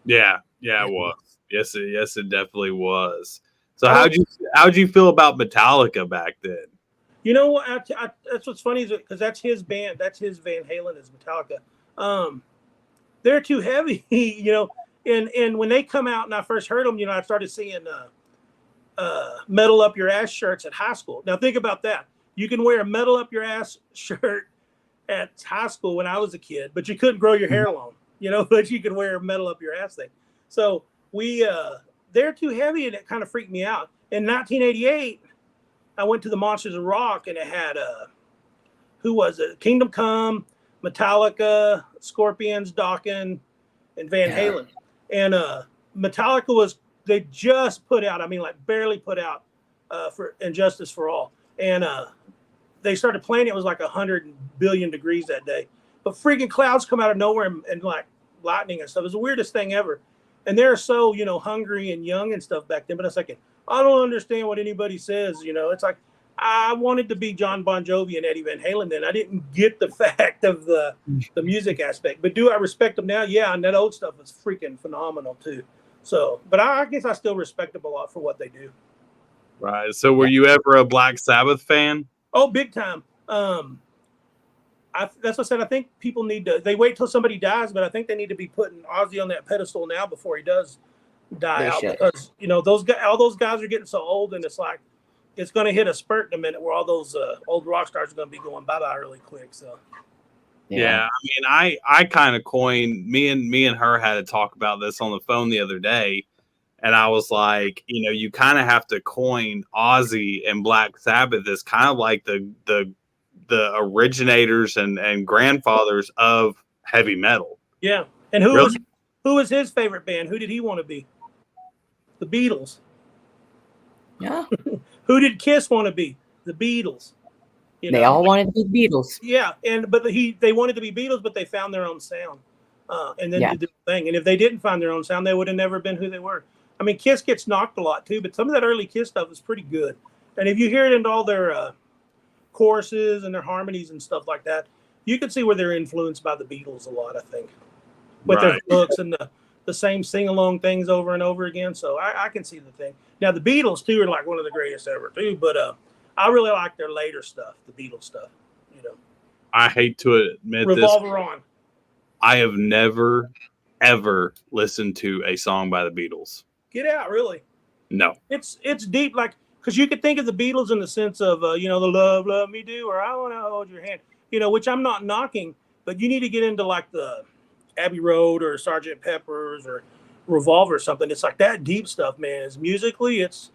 Yeah, it was. Yes, it definitely was. So how'd you feel about Metallica back then? You know what? That's what's funny is because that's his band. That's his Van Halen is Metallica. they're too heavy, you know. And when they come out and I first heard them, you know, I started seeing metal up your ass shirts at high school. Now think about that. You can wear a metal up your ass shirt at high school when I was a kid, but you couldn't grow your hair long, you know, but you could wear a metal up your ass thing. So they're too heavy, and it kind of freaked me out. In 1988, I went to the Monsters of Rock, and it had who was it? Kingdom Come, Metallica, Scorpions, Dokken, and Van Halen. And Metallica they just put out, I mean, like barely put out for Injustice for All. And they started playing, it was like 100 billion degrees that day. But freaking clouds come out of nowhere and like lightning and stuff. It was the weirdest thing ever. And they're so, you know, hungry and young and stuff back then. But I was like, I don't understand what anybody says, you know. It's like, I wanted to be John Bon Jovi and Eddie Van Halen then. I didn't get the fact of the music aspect. But do I respect them now? Yeah, and that old stuff is freaking phenomenal too. So, but I guess I still respect them a lot for what they do. Right. So were you ever a Black Sabbath fan? Oh, big time. That's what I said. I think people need to, they wait till somebody dies, but I think they need to be putting Ozzy on that pedestal now before he does die out. Because, you know, all those guys are getting so old, and it's like, it's going to hit a spurt in a minute where all those old rock stars are going to be going bye-bye really quick. So, yeah. I mean, I kind of coined, me and her had to talk about this on the phone the other day. And I was like, you know, you kind of have to coin Ozzy and Black Sabbath as kind of like the originators and grandfathers of heavy metal. Yeah. And who was his favorite band? Who did he want to be? The Beatles. Yeah. Who did Kiss want to be? The Beatles. You they all wanted to be Beatles. Yeah, but they wanted to be Beatles, but they found their own sound, and then did the thing. And if they didn't find their own sound, they would have never been who they were. I mean, Kiss gets knocked a lot too, but some of that early Kiss stuff is pretty good. And if you hear it in all their choruses and their harmonies and stuff like that, you can see where they're influenced by the Beatles a lot, I think, with their looks and the same sing-along things over and over again. So I can see the thing. Now, the Beatles, too, are like one of the greatest ever, too. But I really like their later stuff, the Beatles stuff, you know. I hate to admit Revolver On. I have never, ever listened to a song by the Beatles. Get out, really? No. It's deep, like, because you could think of the Beatles in the sense of, you know, the Love Me Do, or I Want to Hold Your Hand, you know, which I'm not knocking, but you need to get into, like, the Abbey Road or Sgt. Pepper's or Revolver or something. It's like that deep stuff, man. It's musically, it's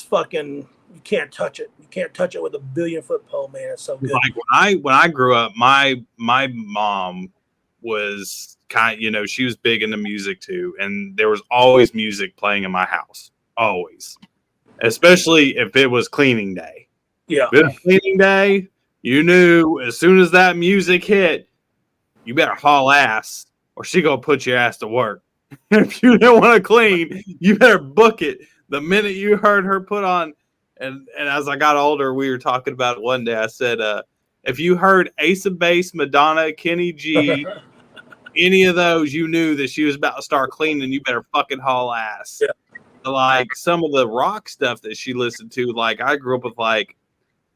fucking, you can't touch it. You can't touch it with a 1,000,000,000-foot pole, man. It's so good. Like when I grew up, my mom was kind of, you know, she was big into music too, and there was always music playing in my house, always, especially if it was cleaning day. Yeah, if it was cleaning day, you knew as soon as that music hit, you better haul ass, or she gonna put your ass to work. If you don't want to clean, you better book it the minute you heard her put on. And as I got older, we were talking about it one day. I said, if you heard Ace of Base, Madonna, Kenny G, any of those, you knew that she was about to start cleaning. You better fucking haul ass. Yeah. Like some of the rock stuff that she listened to, like I grew up with like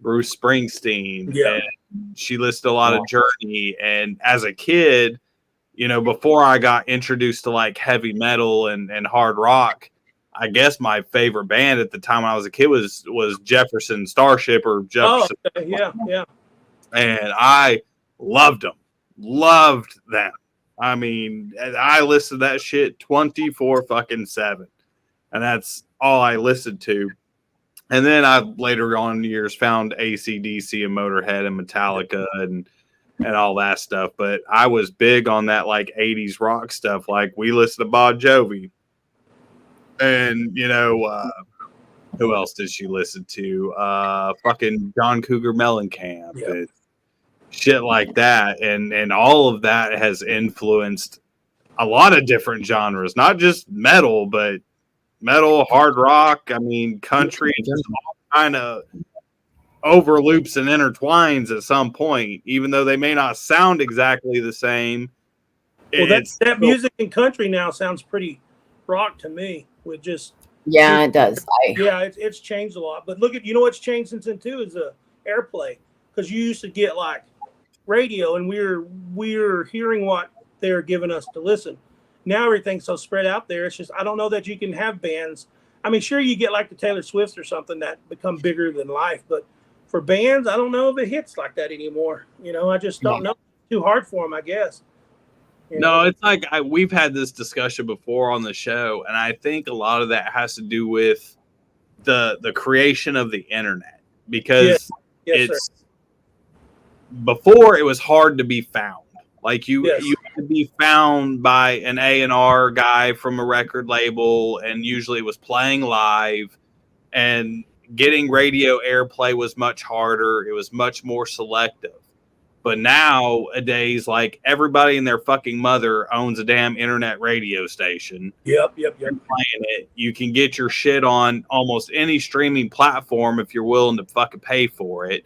Bruce Springsteen. Yeah. And she listened to a lot of Journey. And as a kid, you know, before I got introduced to like heavy metal and hard rock, I guess my favorite band at the time when I was a kid was Jefferson Starship or Jefferson. Oh, yeah. And I loved them. I mean, I listened to that shit 24/7. And that's all I listened to. And then I later on in years found AC/DC and Motorhead and Metallica and all that stuff. But I was big on that like 80s rock stuff. Like we listened to Bon Jovi. And, you know, who else did she listen to? Fucking John Cougar Mellencamp and shit like that. And all of that has influenced a lot of different genres, not just metal, but metal, hard rock. I mean, country, just all kind of overloops and intertwines at some point, even though they may not sound exactly the same. Well, that music in country now sounds pretty rock to me. With just it does. It's changed a lot. But look at, you know what's changed since then too is airplay, because you used to get like radio and we're hearing what they're giving us to listen. Now everything's so spread out there. It's just I don't know that you can have bands. I mean, sure you get like the Taylor Swifts or something that become bigger than life, but for bands, I don't know if it hits like that anymore. You know, I just don't know. It's too hard for them, I guess. No, it's like we've had this discussion before on the show, and I think a lot of that has to do with the creation of the internet, because it's before it was hard to be found. Like you had to be found by an A&R guy from a record label, and usually it was playing live, and getting radio airplay was much harder. It was much more selective. But nowadays, like everybody and their fucking mother owns a damn internet radio station. Yep. Playing it. You can get your shit on almost any streaming platform if you're willing to fucking pay for it.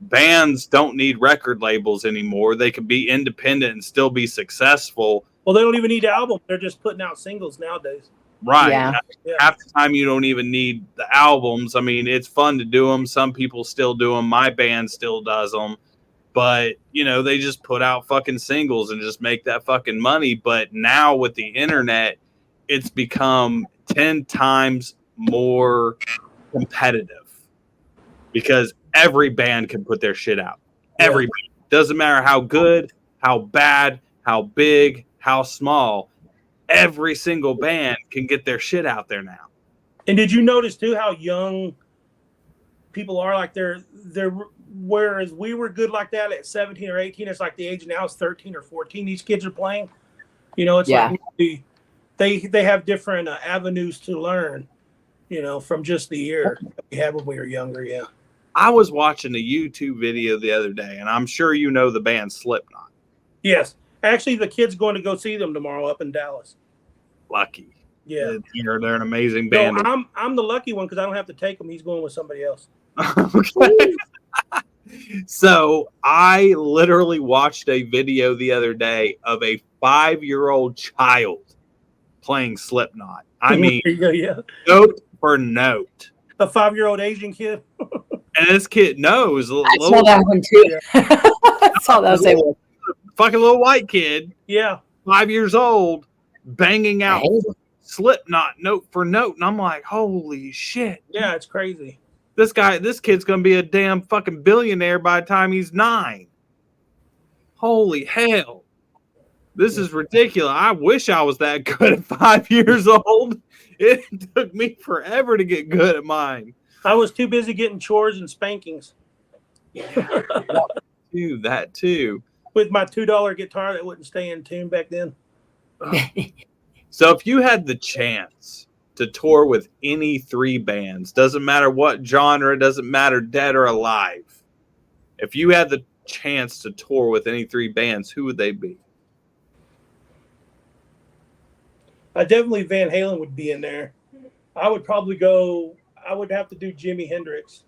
Bands don't need record labels anymore. They can be independent and still be successful. Well, they don't even need albums. They're just putting out singles nowadays. Right. Yeah. Half the time you don't even need the albums. I mean, it's fun to do them. Some people still do them. My band still does them. But, you know, they just put out fucking singles and just make that fucking money. But now with the internet, it's become 10 times more competitive because every band can put their shit out. Every band. Doesn't matter how good, how bad, how big, how small. Every single band can get their shit out there now. And did you notice too how young people are? Like they're whereas we were good like that at 17 or 18, it's like the age now is 13 or 14. These kids are playing. You know, it's like they have different avenues to learn. You know, from just the ear we had when we were younger. Yeah. I was watching a YouTube video the other day, and I'm sure you know the band Slipknot. Yes. Actually, the kid's going to go see them tomorrow up in Dallas. Lucky. Yeah. They're an amazing band. No, I'm the lucky one because I don't have to take him. He's going with somebody else. Okay. So I literally watched a video the other day of a 5-year-old child playing Slipknot. I mean, note for note. A 5-year-old Asian kid. And this kid knows. I saw that one too. I saw that one. Fucking little white kid. Yeah. 5 years old, banging out Slipknot note for note. And I'm like, holy shit. Yeah, it's crazy. This kid's going to be a damn fucking billionaire by the time he's 9. Holy hell. This is ridiculous. I wish I was that good at 5 years old. It took me forever to get good at mine. I was too busy getting chores and spankings. That too. With my $2 guitar that wouldn't stay in tune back then. So if you had the chance to tour with any 3 bands, doesn't matter what genre, doesn't matter dead or alive. If you had the chance to tour with any 3 bands, who would they be? Definitely Van Halen would be in there. I would probably go, I would have to do Jimi Hendrix.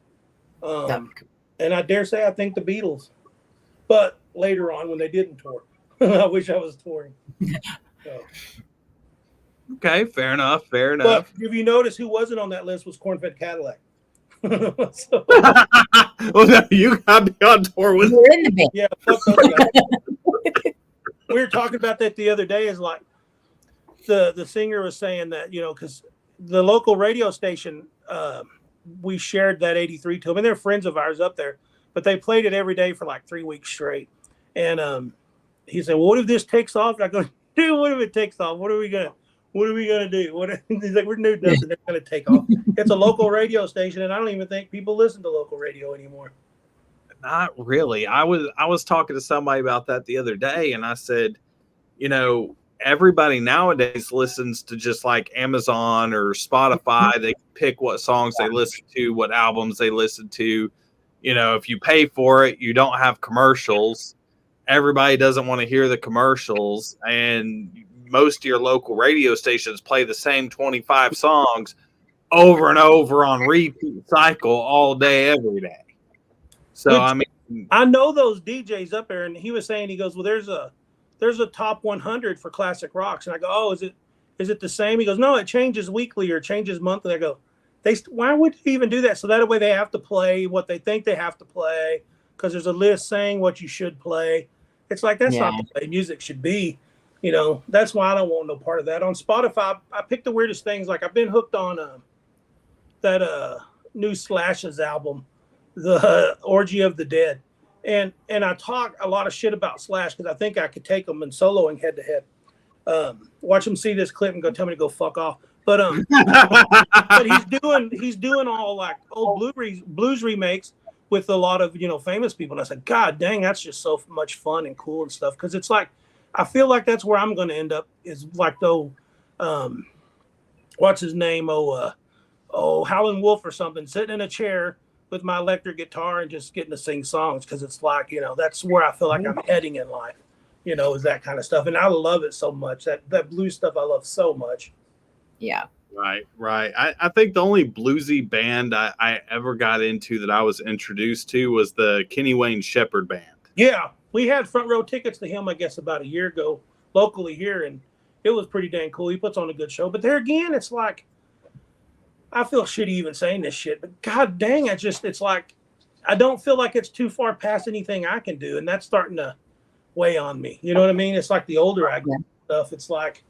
And I dare say I think the Beatles. But later on when they didn't tour. I wish I was touring. So. Okay, fair enough. But if you notice who wasn't on that list was Corn-Fed Cadillac. So, well, no, you got to be on tour with. We're in the band. Yeah, fuck those guys. We were talking about that the other day. Is like the singer was saying that, you know, because the local radio station, we shared that 83 to them, and they're friends of ours up there, but they played it every day for like 3 weeks straight. And he said, well, what if this takes off? And I go, dude, what if it takes off? What are we gonna do? He's like, we're new nothing. They're gonna take off. It's a local radio station, and I don't even think people listen to local radio anymore. Not really. I was talking to somebody about that the other day, and I said, you know, everybody nowadays listens to just like Amazon or Spotify. They pick what songs they listen to, what albums they listen to. You know, if you pay for it, you don't have commercials. Everybody doesn't want to hear the commercials, and most of your local radio stations play the same 25 songs over and over on repeat cycle all day, every day. So, I mean, I know those DJs up there, and he was saying, he goes, well, there's a top 100 for classic rocks. And I go, oh, is it the same? He goes, no, it changes weekly or changes monthly. I go, why would you even do that? So that way they have to play what they think they have to play, because there's a list saying what you should play. It's like, that's not the way music should be. You know, that's why I don't want no part of that. On Spotify, I picked the weirdest things. Like I've been hooked on that new Slash's album, the Orgy of the Dead, and I talk a lot of shit about Slash because I think I could take them in soloing head to head. Watch them see this clip and go tell me to go fuck off. But but he's doing all like old blues remakes with a lot of famous people, and I said, God dang, that's just so much fun and cool and stuff. Because it's like I feel like that's where I'm going to end up is like what's his name? Howlin' Wolf or something, sitting in a chair with my electric guitar and just getting to sing songs because it's like, that's where I feel like I'm heading in life, is that kind of stuff. And I love it so much. That blues stuff I love so much. Yeah. Right. I think the only bluesy band I ever got into that I was introduced to was the Kenny Wayne Shepherd Band. Yeah. We had front row tickets to him, I guess, about a year ago locally here, and it was pretty dang cool. He puts on a good show. But there again, it's like, I feel shitty even saying this shit, but God dang, it's like, I don't feel like it's too far past anything I can do. And that's starting to weigh on me. You know what I mean? It's like the older I get stuff, it's like,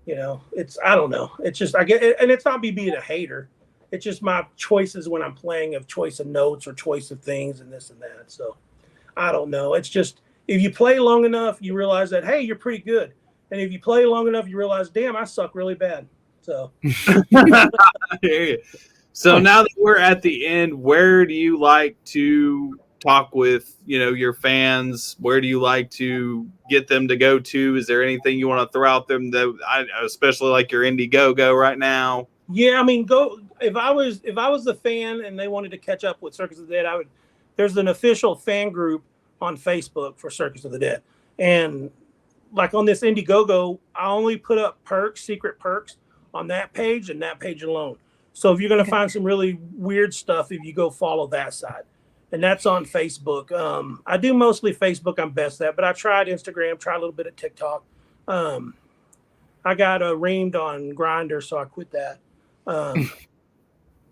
I don't know. It's just, I get it. And it's not me being a hater. It's just my choices when I'm playing of choice of notes or choice of things and this and that. So I don't know. It's just, if you play long enough, you realize that, hey, you're pretty good. And if you play long enough, you realize, damn, I suck really bad. So, so now that we're at the end, where do you like to talk with, your fans? Where do you like to get them to go to? Is there anything you want to throw out them that especially like your Indiegogo right now? Yeah, I mean, if I was the fan and they wanted to catch up with Circus of the Dead, there's an official fan group on Facebook for Circus of the Dead. And like on this Indiegogo, I only put up secret perks on that page and that page alone. So if you're going to find some really weird stuff, if you go follow that side, and that's on Facebook. I do mostly Facebook. I'm best at, but I tried Instagram, tried a little bit of TikTok. I got reamed on Grindr, so I quit that.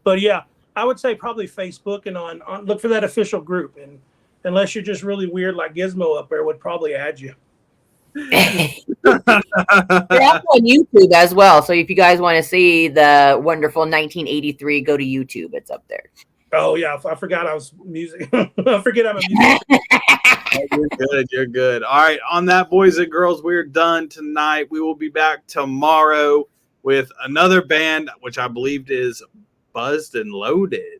But yeah, I would say probably Facebook and on look for that official group. And unless you're just really weird like Gizmo up there, would probably add you. They're also on YouTube as well. So if you guys want to see the wonderful 1983, go to YouTube. It's up there. Oh yeah, I forgot I was music. I forget I'm a musician. You're good. All right, on that, boys and girls, we're done tonight. We will be back tomorrow with another band, which I believe is Buzzed and Loaded.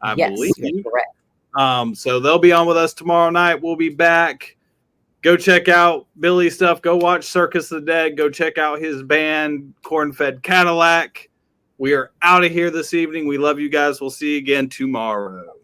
I believe. Correct. So they'll be on with us tomorrow night. We'll be back. Go check out Billy's stuff. Go watch Circus of the Dead. Go check out his band, Corn-Fed Cadillac. We are out of here this evening. We love you guys. We'll see you again tomorrow.